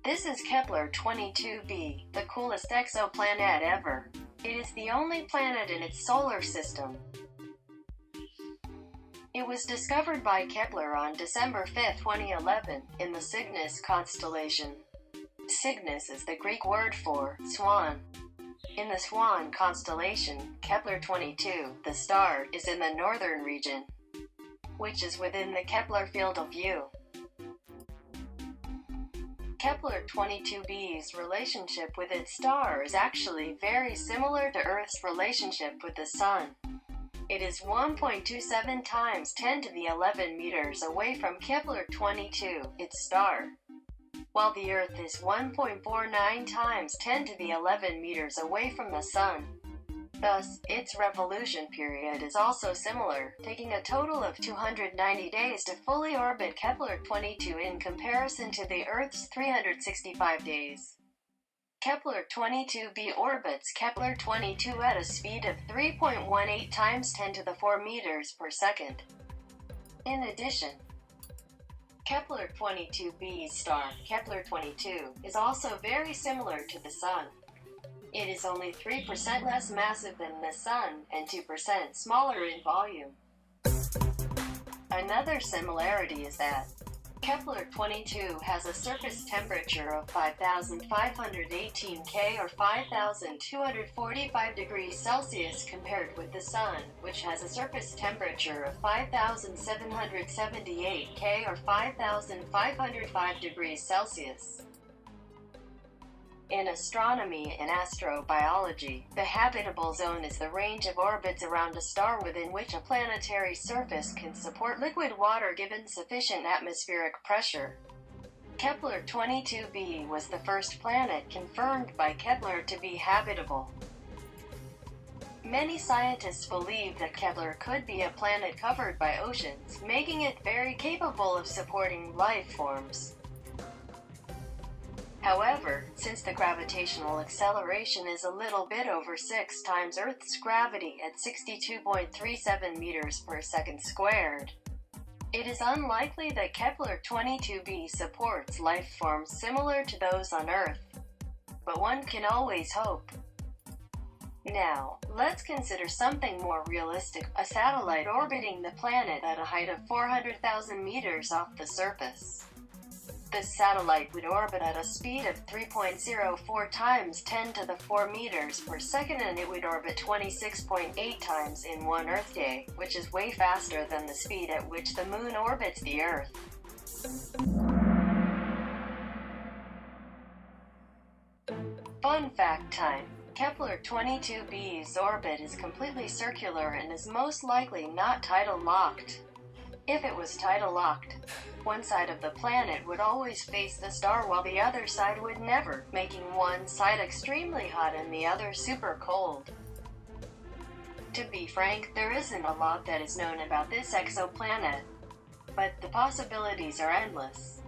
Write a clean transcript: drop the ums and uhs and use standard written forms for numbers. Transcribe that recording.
This is Kepler-22b, the coolest exoplanet ever. It is the only planet in its solar system. It was discovered by Kepler on December 5, 2011, in the Cygnus constellation. Cygnus is the Greek word for swan. In the Swan constellation, Kepler-22, the star, is in the northern region, which is within the Kepler field of view. Kepler-22b's relationship with its star is actually very similar to Earth's relationship with the Sun. It is 1.27 times 10 to the 11 meters away from Kepler-22, its star, while the Earth is 1.49 times 10 to the 11 meters away from the Sun. Thus, its revolution period is also similar, taking a total of 290 days to fully orbit Kepler-22 in comparison to the Earth's 365 days. Kepler-22b orbits Kepler-22 at a speed of 3.18 times 10 to the 4 meters per second. In addition, Kepler-22b's star, Kepler-22, is also very similar to the Sun. It is only 3% less massive than the Sun, and 2% smaller in volume. Another similarity is that Kepler-22 has a surface temperature of 5,518 K or 5,245 degrees Celsius compared with the Sun, which has a surface temperature of 5,778 K or 5,505 degrees Celsius. In astronomy and astrobiology, the habitable zone is the range of orbits around a star within which a planetary surface can support liquid water given sufficient atmospheric pressure. Kepler-22b was the first planet confirmed by Kepler to be habitable. Many scientists believe that Kepler could be a planet covered by oceans, making it very capable of supporting life forms. However, since the gravitational acceleration is a little bit over 6 times Earth's gravity at 62.37 meters per second squared, it is unlikely that Kepler-22b supports life forms similar to those on Earth. But one can always hope. Now, let's consider something more realistic, a satellite orbiting the planet at a height of 400,000 meters off the surface. This satellite would orbit at a speed of 3.04 times 10 to the 4 meters per second, and it would orbit 26.8 times in one Earth day, which is way faster than the speed at which the Moon orbits the Earth. Fun fact time. Kepler-22b's orbit is completely circular and is most likely not tidal locked. If it was tidal locked, one side of the planet would always face the star while the other side would never, making one side extremely hot and the other super cold. To be frank, there isn't a lot that is known about this exoplanet, but the possibilities are endless.